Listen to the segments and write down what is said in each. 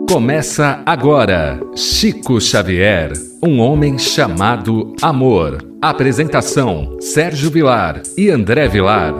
Começa agora, Chico Xavier, um homem chamado amor. Apresentação, Sérgio Vilar e André Vilar.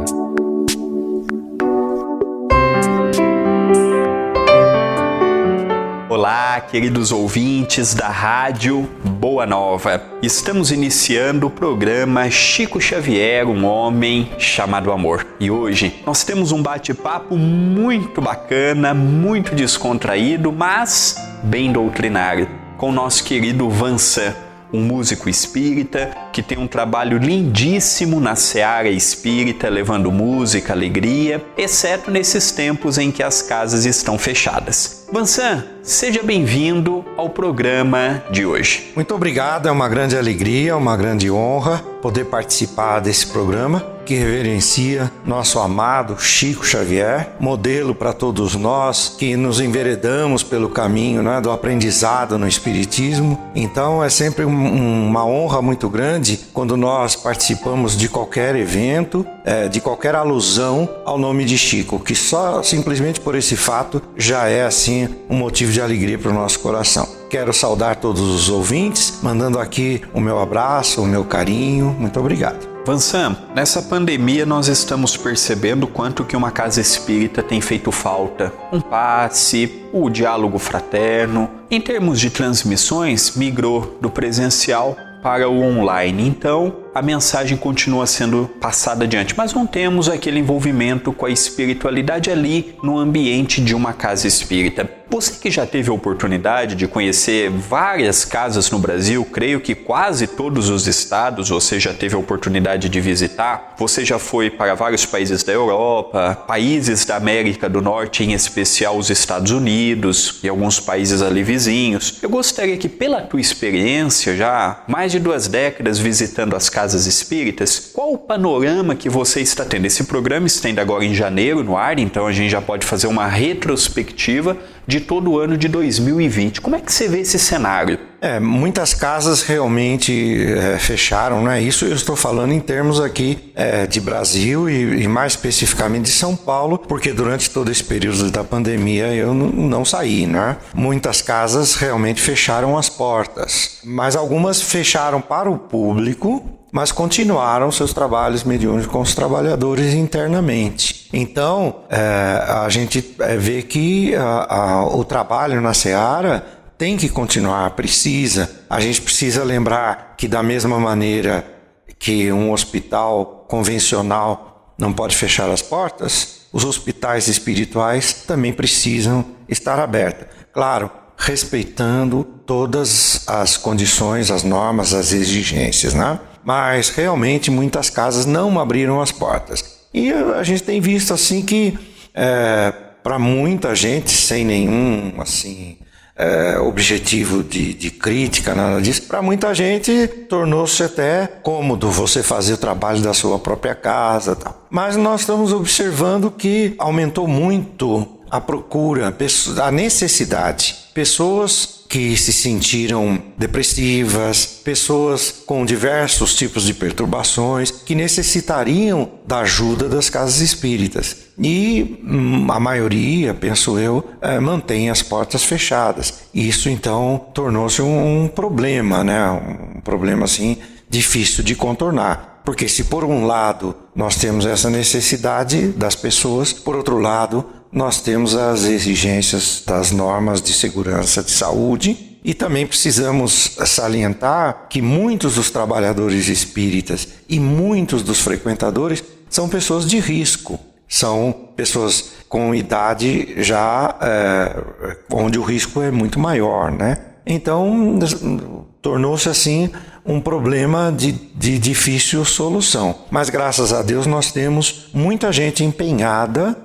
Olá, queridos ouvintes da Rádio Boa Nova. Estamos iniciando o programa Chico Xavier, um homem chamado amor. E hoje nós temos um bate-papo muito bacana, muito descontraído, mas bem doutrinário, com o nosso querido Vansan, um músico espírita que tem um trabalho lindíssimo na seara espírita, levando música, alegria, exceto nesses tempos em que as casas estão fechadas. Vansan, seja bem-vindo ao programa de hoje. Muito obrigado, é uma grande alegria, uma grande honra poder participar desse programa que reverencia nosso amado Chico Xavier, modelo para todos nós que nos enveredamos pelo caminho, do aprendizado no Espiritismo. Então é sempre uma honra muito grande quando nós participamos de qualquer evento, de qualquer alusão ao nome de Chico, que só simplesmente por esse fato já é assim um motivo de alegria para o nosso coração. Quero saudar todos os ouvintes, mandando aqui o meu abraço, o meu carinho. Muito obrigado. Vansan, nessa pandemia nós estamos percebendo quanto que uma casa espírita tem feito falta. Um passe, o diálogo fraterno. Em termos de transmissões, migrou do presencial para o online. Então, a mensagem continua sendo passada adiante, mas não temos aquele envolvimento com a espiritualidade ali no ambiente de uma casa espírita. Você que já teve a oportunidade de conhecer várias casas no Brasil, creio que quase todos os estados você já teve a oportunidade de visitar. Você já foi para vários países da Europa, países da América do Norte, em especial os Estados Unidos e alguns países ali vizinhos. Eu gostaria que, pela tua experiência, já mais de 2 décadas visitando as casas espíritas, qual o panorama que você está tendo? Esse programa está indo agora em janeiro no ar, então a gente já pode fazer uma retrospectiva de todo o ano de 2020. Como é que você vê esse cenário? Muitas casas realmente fecharam, Isso eu estou falando em termos aqui de Brasil e mais especificamente de São Paulo, porque durante todo esse período da pandemia eu não saí, Muitas casas realmente fecharam as portas, mas algumas fecharam para o público, mas continuaram seus trabalhos mediúnicos com os trabalhadores internamente. Então, a gente vê que o trabalho na seara tem que continuar, precisa. A gente precisa lembrar que da mesma maneira que um hospital convencional não pode fechar as portas, os hospitais espirituais também precisam estar abertos. Claro, respeitando todas as condições, as normas, as exigências, Mas realmente muitas casas não abriram as portas. E a gente tem visto assim que para muita gente, sem nenhum objetivo de crítica, nada disso, para muita gente tornou-se até cômodo você fazer o trabalho da sua própria casa, tal. Mas nós estamos observando que aumentou muito a procura, a necessidade. Pessoas que se sentiram depressivas, pessoas com diversos tipos de perturbações que necessitariam da ajuda das casas espíritas. E a maioria, penso eu, mantém as portas fechadas. Isso então tornou-se um problema, Um problema assim difícil de contornar. Porque se por um lado nós temos essa necessidade das pessoas, por outro lado nós temos as exigências das normas de segurança de saúde e também precisamos salientar que muitos dos trabalhadores espíritas e muitos dos frequentadores são pessoas de risco, são pessoas com idade já onde o risco é muito maior, Então tornou-se assim um problema de difícil solução. Mas graças a Deus nós temos muita gente empenhada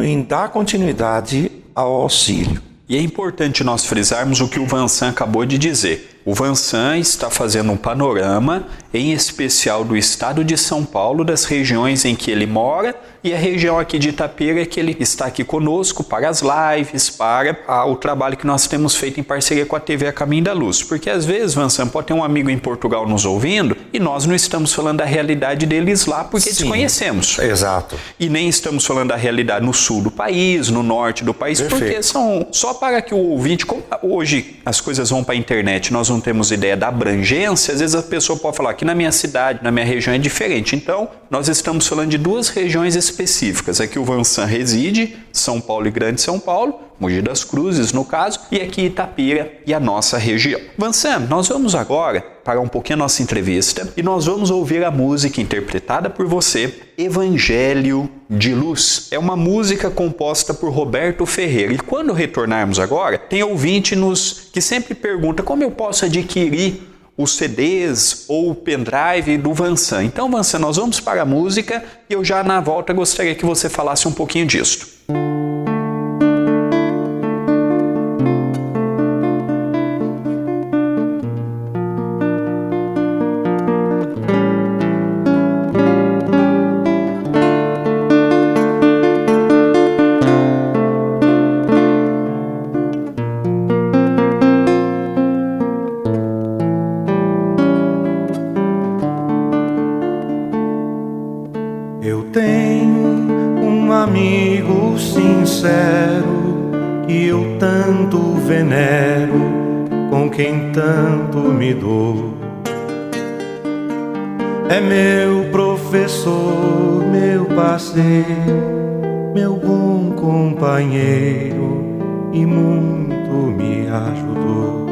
em dar continuidade ao auxílio. E é importante nós frisarmos o que o Vansan acabou de dizer. O Vansan está fazendo um panorama, em especial do estado de São Paulo, das regiões em que ele mora e a região aqui de Itapira, que ele está aqui conosco para as lives, para o trabalho que nós temos feito em parceria com a TV A Caminho da Luz. Porque às vezes, Vansan, pode ter um amigo em Portugal nos ouvindo e nós não estamos falando da realidade deles lá porque desconhecemos. Exato. E nem estamos falando da realidade no sul do país, no norte do país, porque são só para que o ouvinte, como hoje as coisas vão para a internet, nós não temos ideia da abrangência, às vezes a pessoa pode falar que na minha cidade, na minha região é diferente. Então, nós estamos falando de duas regiões específicas. Aqui o Vansan reside, São Paulo e Grande São Paulo, Mogi das Cruzes no caso, e aqui Itapira e a nossa região. Vansan, nós vamos agora parar um pouquinho a nossa entrevista e nós vamos ouvir a música interpretada por você, Evangelho de Luz. É uma música composta por Roberto Ferreira. E quando retornarmos agora, tem ouvinte que sempre pergunta como eu posso adquirir os CDs ou o pendrive do Vansan. Então, Vansan, nós vamos para a música e eu já na volta gostaria que você falasse um pouquinho disso. Eu tenho um amigo sincero que eu tanto venero, com quem tanto me dou. É meu professor, meu parceiro, meu bom companheiro e muito me ajudou.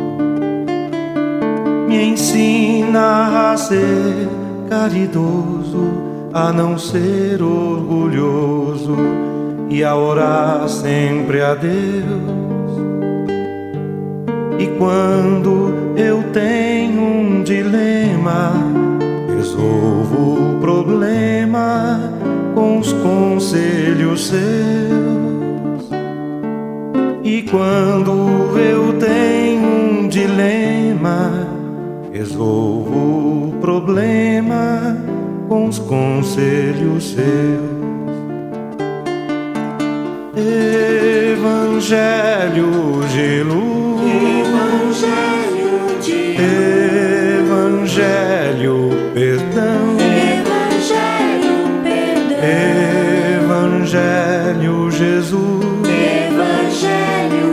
Me ensina a ser caridoso, a não ser orgulhoso e a orar sempre a Deus. E quando eu tenho um dilema, resolvo o problema com os conselhos seus. E quando eu tenho um dilema, resolvo o problema com os conselhos seus. Evangelho de luz, Evangelho de luz, Evangelho perdão, Evangelho perdão, Evangelho Jesus, Evangelho,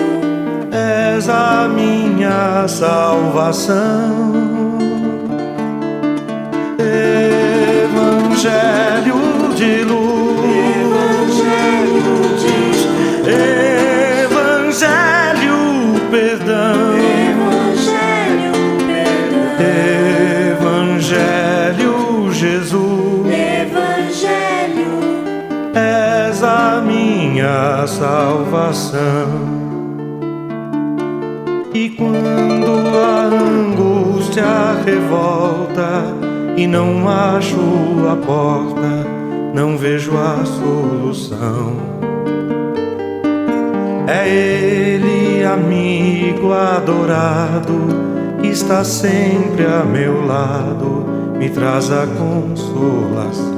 és a minha salvação. Evangelho de luz, Evangelho de luz, Evangelho perdão, Evangelho perdão, Evangelho Jesus, Evangelho, és a minha salvação. E quando a angústia revolta e não acho a porta, não vejo a solução, é Ele, amigo adorado, que está sempre a meu lado, me traz a consolação.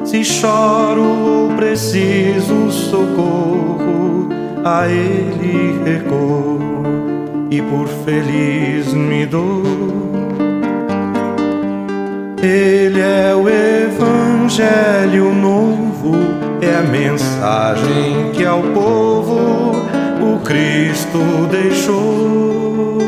Se choro ou preciso socorro, a Ele recorro e por feliz me dou. Ele é o Evangelho novo, é a mensagem que ao povo o Cristo deixou.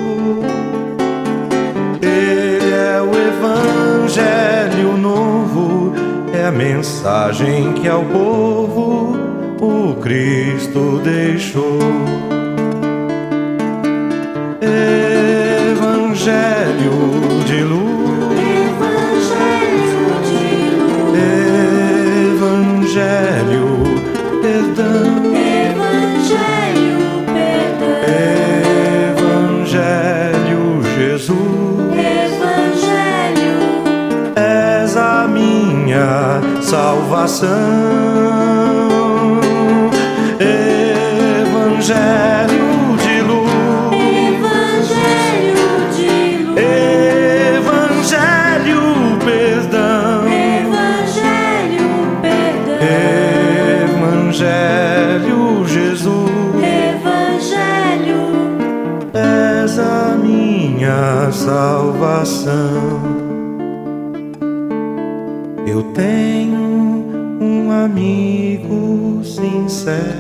Ele é o Evangelho novo, é a mensagem que ao povo o Cristo deixou. Evangelho de luz, Evangelho perdão, Evangelho perdão, Evangelho Jesus, Evangelho, és a minha salvação. Evangelho de luz, Evangelho de luz, Evangelho perdão, Evangelho perdão, Evangelho Jesus, Evangelho, és a minha salvação. Eu tenho um amigo sincero.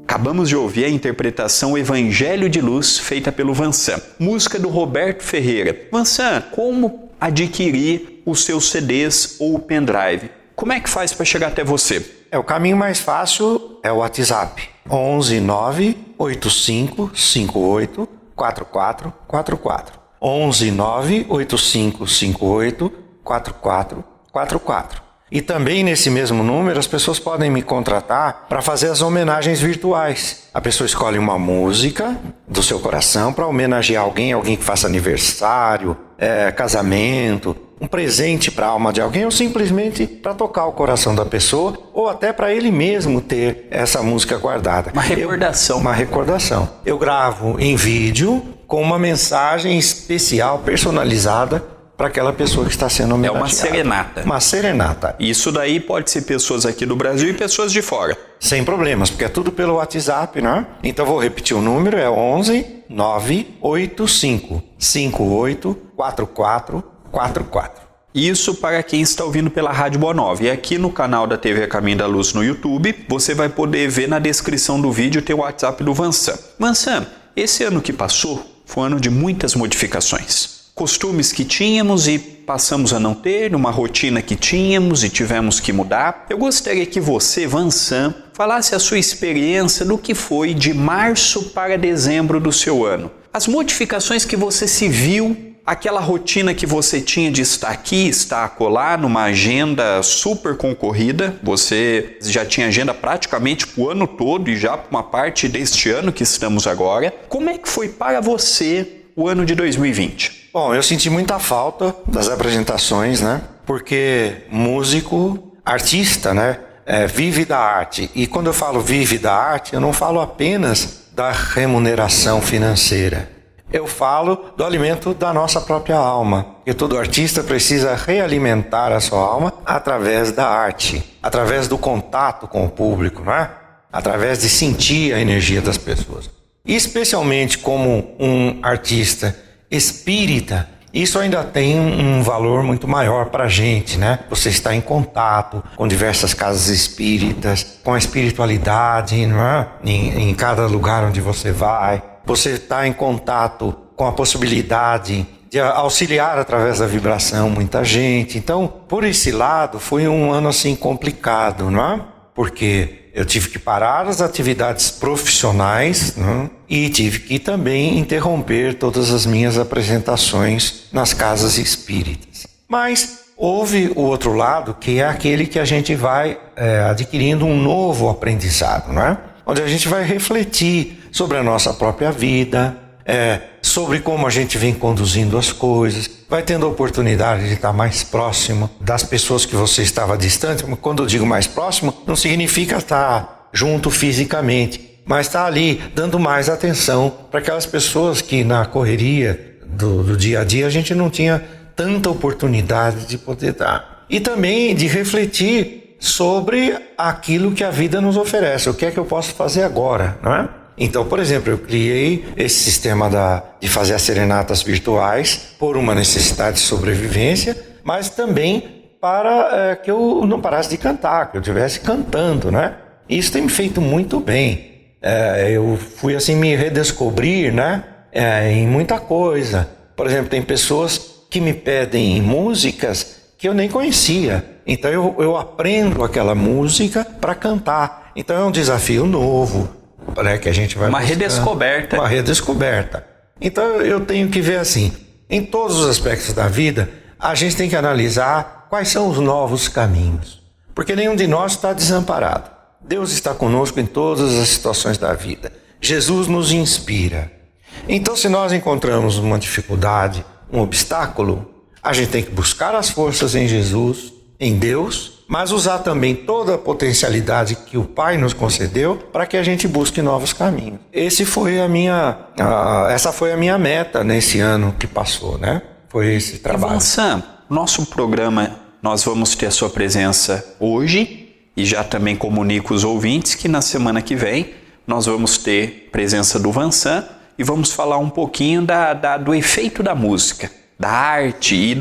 Acabamos de ouvir a interpretação Evangelho de Luz, feita pelo Vansan. Música do Roberto Ferreira. Vansan, como adquirir os seus CDs ou o pendrive? Como é que faz para chegar até você? O caminho mais fácil é o WhatsApp. 11 9 85 58 4444. 11 9 85 58 4444. E também nesse mesmo número as pessoas podem me contratar para fazer as homenagens virtuais. A pessoa escolhe uma música do seu coração para homenagear alguém que faça aniversário, casamento, um presente para a alma de alguém ou simplesmente para tocar o coração da pessoa ou até para ele mesmo ter essa música guardada. Uma recordação. Uma recordação. Eu gravo em vídeo com uma mensagem especial, personalizada para aquela pessoa que está sendo homenageada. É uma serenata. Uma serenata. Isso daí pode ser pessoas aqui do Brasil e pessoas de fora. Sem problemas, porque é tudo pelo WhatsApp, né? Então vou repetir o número, é 11 985 58 4444. Isso para quem está ouvindo pela Rádio Boa Nova. E aqui no canal da TV Caminho da Luz no YouTube, você vai poder ver na descrição do vídeo tem o WhatsApp do Vansan. Vansan, esse ano que passou foi um ano de muitas modificações. Costumes que tínhamos e passamos a não ter, uma rotina que tínhamos e tivemos que mudar. Eu gostaria que você, Vansan, falasse a sua experiência do que foi de março para dezembro do seu ano. As modificações que você se viu, aquela rotina que você tinha de estar aqui, estar acolá, numa agenda super concorrida. Você já tinha agenda praticamente o ano todo e já uma parte deste ano que estamos agora. Como é que foi para você o ano de 2020? Bom, eu senti muita falta das apresentações, né? Porque músico, artista, né? Vive da arte. E quando eu falo vive da arte, eu não falo apenas da remuneração financeira. Eu falo do alimento da nossa própria alma. Porque todo artista precisa realimentar a sua alma através da arte, através do contato com o público, né? Através de sentir a energia das pessoas. E especialmente como um artista espírita, isso ainda tem um valor muito maior para a gente, né? Você está em contato com diversas casas espíritas, com a espiritualidade, não é? Em cada lugar onde você vai. Você está em contato com a possibilidade de auxiliar através da vibração muita gente. Então, por esse lado, foi um ano assim complicado, não é? Porque eu tive que parar as atividades profissionais, né? E tive que também interromper todas as minhas apresentações nas casas espíritas. Mas houve o outro lado, que é aquele que a gente vai adquirindo um novo aprendizado, né? Onde a gente vai refletir sobre a nossa própria vida, sobre como a gente vem conduzindo as coisas, vai tendo a oportunidade de estar mais próximo das pessoas que você estava distante. Quando eu digo mais próximo, não significa estar junto fisicamente, mas estar ali dando mais atenção para aquelas pessoas que na correria do dia a dia a gente não tinha tanta oportunidade de poder dar. E também de refletir sobre aquilo que a vida nos oferece, o que é que eu posso fazer agora, não é? Então, por exemplo, eu criei esse sistema de fazer as serenatas virtuais por uma necessidade de sobrevivência, mas também para que eu não parasse de cantar, que eu estivesse cantando, né? Isso tem me feito muito bem. Eu fui assim me redescobrir, né? Em muita coisa. Por exemplo, tem pessoas que me pedem músicas que eu nem conhecia. Então eu aprendo aquela música para cantar. Então é um desafio novo, né, que a gente vai uma buscando. redescoberta. Uma redescoberta. Então eu tenho que ver assim, em todos os aspectos da vida, a gente tem que analisar quais são os novos caminhos. Porque nenhum de nós está desamparado. Deus está conosco em todas as situações da vida. Jesus nos inspira. Então, se nós encontramos uma dificuldade, um obstáculo, a gente tem que buscar as forças em Jesus, em Deus, mas usar também toda a potencialidade que o Pai nos concedeu para que a gente busque novos caminhos. Essa foi a minha meta nesse ano que passou, né? Foi esse trabalho. Vansan, nosso programa, nós vamos ter a sua presença hoje e já também comunico os ouvintes que na semana que vem nós vamos ter presença do Vansan e vamos falar um pouquinho do efeito da música, da arte e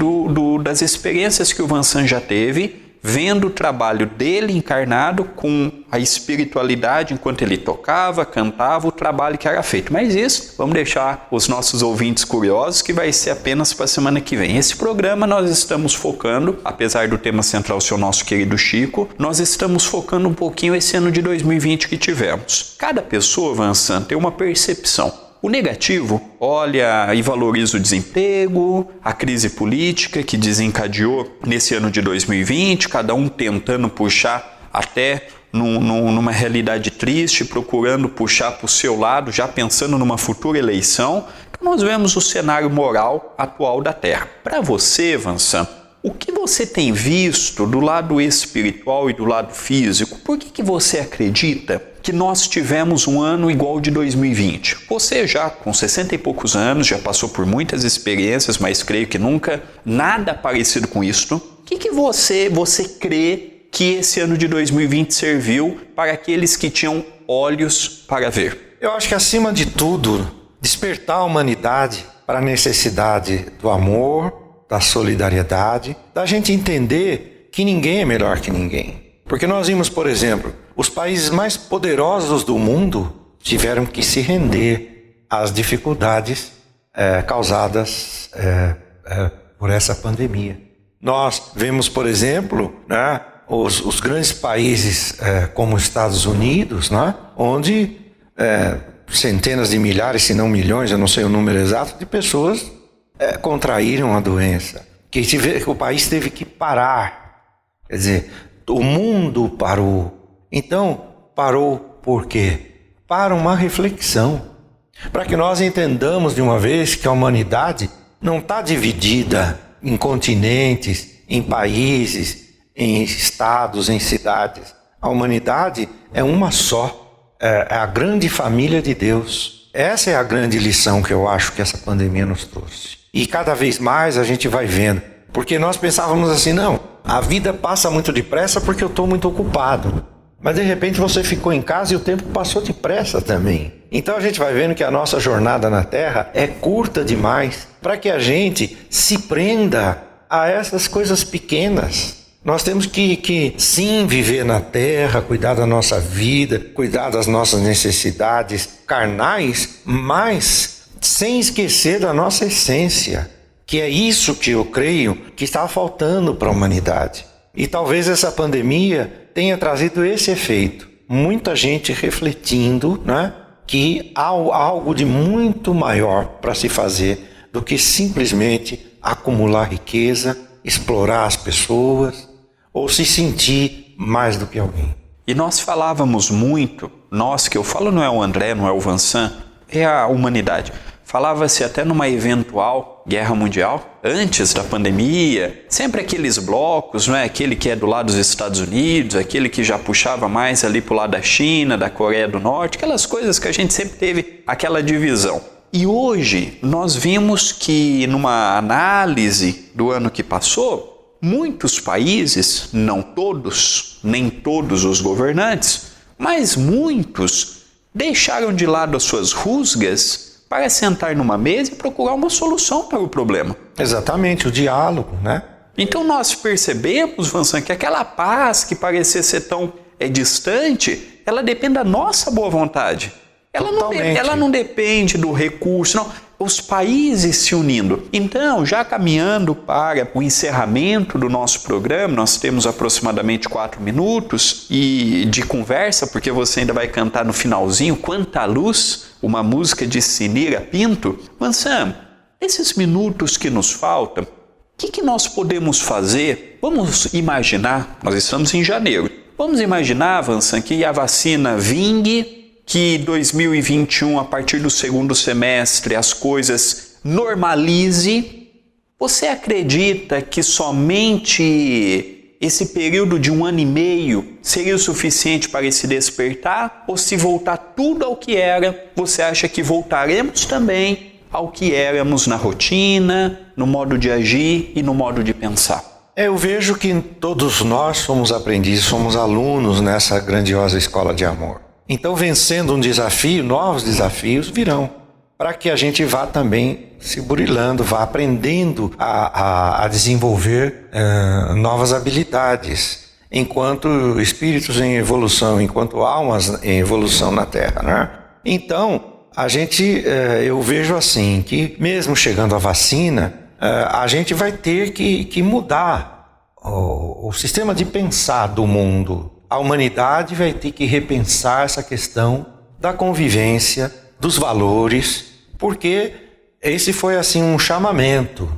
das experiências que o Vansan já teve, vendo o trabalho dele encarnado com a espiritualidade enquanto ele tocava, cantava, o trabalho que era feito. Mas isso, vamos deixar os nossos ouvintes curiosos, que vai ser apenas para a semana que vem. Esse programa nós estamos focando, apesar do tema central ser o nosso querido Chico, nós estamos focando um pouquinho esse ano de 2020 que tivemos. Cada pessoa, Vansan, tem uma percepção. O negativo olha e valoriza o desemprego, a crise política que desencadeou nesse ano de 2020, cada um tentando puxar até numa realidade triste, procurando puxar para o seu lado, já pensando numa futura eleição. Então nós vemos o cenário moral atual da Terra. Para você, Vansan, o que você tem visto do lado espiritual e do lado físico? Por que você acredita que nós tivemos um ano igual de 2020? Você já com 60 e poucos anos, já passou por muitas experiências, mas creio que nunca nada parecido com isto. O que você crê que esse ano de 2020 serviu para aqueles que tinham olhos para ver? Eu acho que, acima de tudo, despertar a humanidade para a necessidade do amor, da solidariedade, da gente entender que ninguém é melhor que ninguém. Porque nós vimos, por exemplo, os países mais poderosos do mundo tiveram que se render às dificuldades causadas por essa pandemia. Nós vemos, por exemplo, né, os grandes países como os Estados Unidos, né, onde centenas de milhares, se não milhões, eu não sei o número exato, de pessoas contraíram a doença. Que o país teve que parar. Quer dizer, o mundo parou. Então, parou por quê? Para uma reflexão. Para que nós entendamos de uma vez que a humanidade não está dividida em continentes, em países, em estados, em cidades. A humanidade é uma só. É a grande família de Deus. Essa é a grande lição que eu acho que essa pandemia nos trouxe. E cada vez mais a gente vai vendo. Porque nós pensávamos assim, não, a vida passa muito depressa porque eu estou muito ocupado. Mas de repente você ficou em casa e o tempo passou depressa também. Então a gente vai vendo que a nossa jornada na Terra é curta demais para que a gente se prenda a essas coisas pequenas. Nós temos que sim viver na Terra, cuidar da nossa vida, cuidar das nossas necessidades carnais, mas sem esquecer da nossa essência, que é isso que eu creio que está faltando para a humanidade. E talvez essa pandemia tenha trazido esse efeito. Muita gente refletindo, né, que há algo de muito maior para se fazer do que simplesmente acumular riqueza, explorar as pessoas ou se sentir mais do que alguém. E nós falávamos muito, nós que eu falo não é o André, não é o Vansan, é a humanidade. Falava-se até numa eventual guerra mundial, antes da pandemia, sempre aqueles blocos, não é? Aquele que é do lado dos Estados Unidos, aquele que já puxava mais ali para o lado da China, da Coreia do Norte, aquelas coisas que a gente sempre teve aquela divisão. E hoje nós vimos que numa análise do ano que passou, muitos países, não todos, nem todos os governantes, mas muitos deixaram de lado as suas rusgas para sentar numa mesa e procurar uma solução para o problema. Exatamente, o diálogo, né? Então nós percebemos, Vansan, que aquela paz que parecia ser tão distante, ela depende da nossa boa vontade. Ela não depende do recurso, não. Os países se unindo. Então, já caminhando para o encerramento do nosso programa, nós temos aproximadamente 4 minutos de conversa, porque você ainda vai cantar no finalzinho, Quanta Luz, uma música de Sinira Pinto. Vansan, esses minutos que nos faltam, o que nós podemos fazer? Vamos imaginar, nós estamos em janeiro, vamos imaginar, Vansan, que a vacina vingue, que 2021, a partir do segundo semestre, as coisas normalize. Você acredita que somente esse período de 1 ano e meio seria o suficiente para esse despertar? Ou se voltar tudo ao que era, você acha que voltaremos também ao que éramos na rotina, no modo de agir e no modo de pensar? Eu vejo que todos nós somos aprendizes, somos alunos nessa grandiosa escola de amor. Então, vencendo um desafio, novos desafios virão, para que a gente vá também se burilando, vá aprendendo a desenvolver novas habilidades, enquanto espíritos em evolução, enquanto almas em evolução na Terra, né? Então, eu vejo assim, que mesmo chegando a vacina, a gente vai ter que mudar o sistema de pensar do mundo. A humanidade vai ter que repensar essa questão da convivência, dos valores, porque esse foi assim um chamamento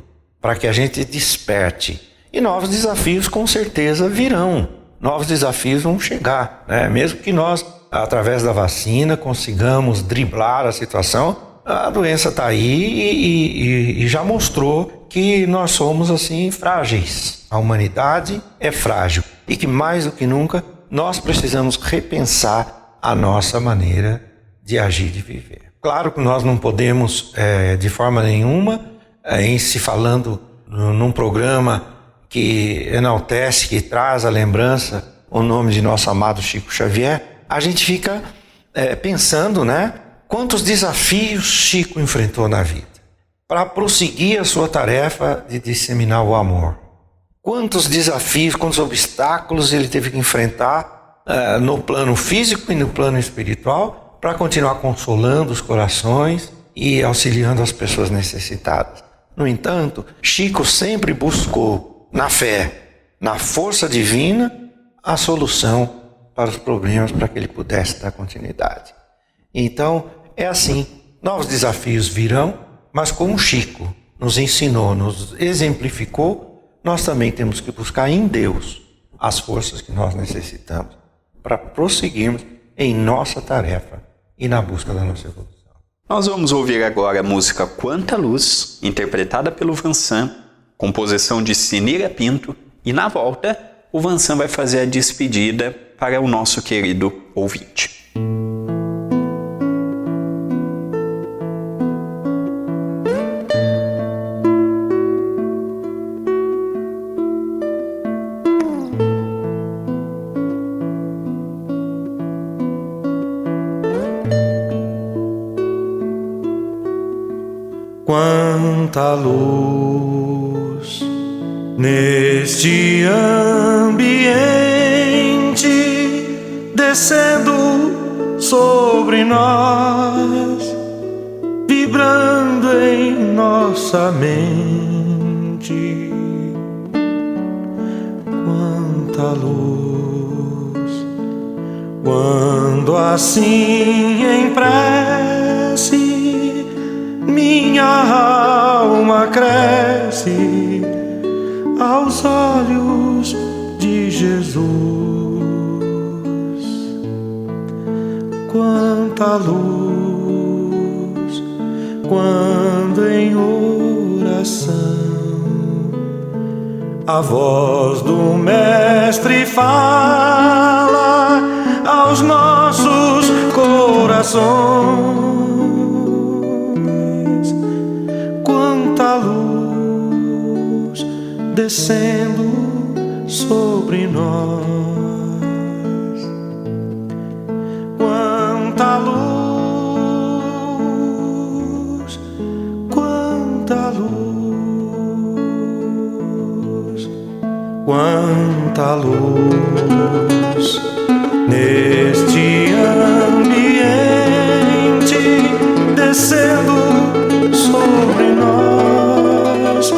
para que a gente desperte. E novos desafios com certeza virão, novos desafios vão chegar, né? Mesmo que nós, através da vacina, consigamos driblar a situação, a doença está aí e já mostrou que nós somos assim frágeis. A humanidade é frágil e que mais do que nunca nós precisamos repensar a nossa maneira de agir, de viver. Claro que nós não podemos, de forma nenhuma, em se falando num programa que enaltece, que traz à lembrança o nome de nosso amado Chico Xavier, a gente fica pensando, né? Quantos desafios Chico enfrentou na vida para prosseguir a sua tarefa de disseminar o amor. Quantos desafios, quantos obstáculos ele teve que enfrentar no plano físico e no plano espiritual para continuar consolando os corações e auxiliando as pessoas necessitadas. No entanto, Chico sempre buscou, na fé, na força divina, a solução para os problemas, para que ele pudesse dar continuidade. Então, é assim, novos desafios virão, mas como Chico nos ensinou, nos exemplificou, nós também temos que buscar em Deus as forças que nós necessitamos para prosseguirmos em nossa tarefa e na busca da nossa evolução. Nós vamos ouvir agora a música Quanta Luz, interpretada pelo Vansan, composição de Sinira Pinto, e na volta o Vansan vai fazer a despedida para o nosso querido ouvinte. Quanta luz neste ambiente descendo sobre nós, vibrando em nossa mente. Quanta luz, quando assim em prece minha alma cresce aos olhos de Jesus. Quanta luz, quando em oração a voz do Mestre fala aos nossos corações. Quanta luz descendo sobre nós. Quanta luz, quanta luz, quanta luz neste ambiente descendo sobre nós,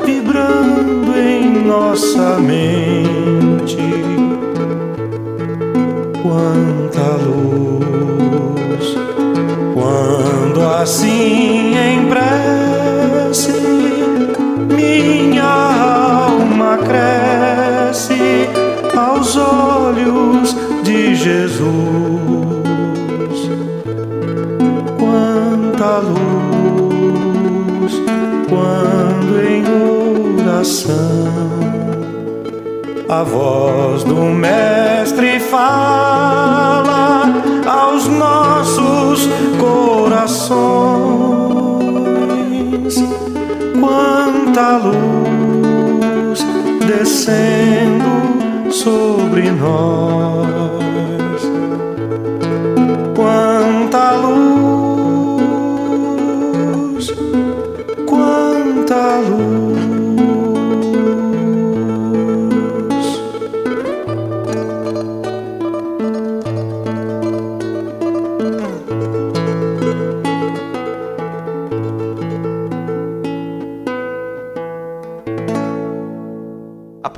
vibrando em nossa mente. Quanta luz, quando assim em prece minha alma cresce aos olhos de Jesus. Quanta luz, quando em oração a voz do Mestre fala aos nossos corações. Quanta luz descendo sobre nós.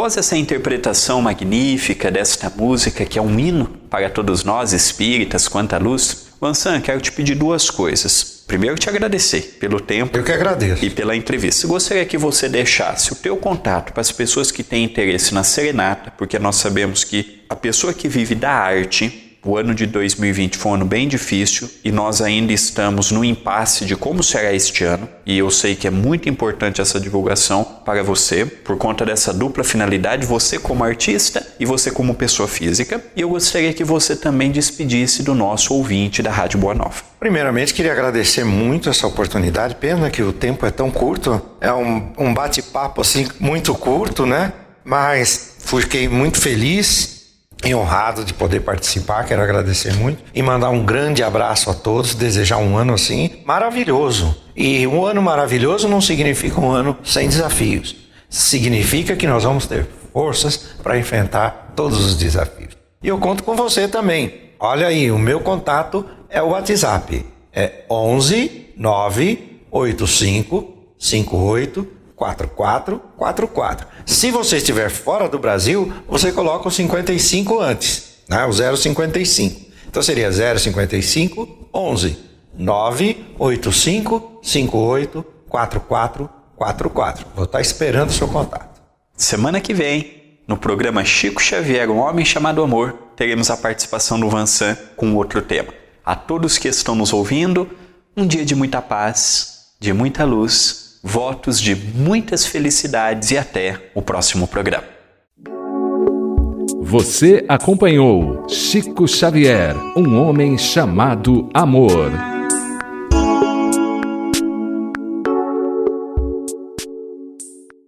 Após essa interpretação magnífica desta música, que é um hino para todos nós espíritas quanto à luz, Vansan, quero te pedir duas coisas. Primeiro, te agradecer pelo tempo. Eu que agradeço. E pela entrevista. Gostaria que você deixasse o teu contato para as pessoas que têm interesse na serenata, porque nós sabemos que a pessoa que vive da arte, o ano de 2020 foi um ano bem difícil e nós ainda estamos no impasse de como será este ano. E eu sei que é muito importante essa divulgação para você, por conta dessa dupla finalidade, você como artista e você como pessoa física. E eu gostaria que você também despedisse do nosso ouvinte da Rádio Boa Nova. Primeiramente, queria agradecer muito essa oportunidade. Pena que o tempo é tão curto. É um bate-papo assim muito curto, né? Mas fiquei muito feliz e honrado de poder participar, quero agradecer muito e mandar um grande abraço a todos, desejar um ano assim maravilhoso. E um ano maravilhoso não significa um ano sem desafios, significa que nós vamos ter forças para enfrentar todos os desafios. E eu conto com você também. Olha aí, o meu contato é o WhatsApp, é 11 985 58 4444. Se você estiver fora do Brasil, você coloca o 55 antes, né? O 055. Então seria 055 11 985 58 4444. Vou estar esperando o seu contato. Semana que vem, no programa Chico Xavier, um homem chamado Amor, teremos a participação do Vansan com outro tema. A todos que estão nos ouvindo, um dia de muita paz, de muita luz, votos de muitas felicidades e até o próximo programa. Você acompanhou Chico Xavier, um homem chamado Amor.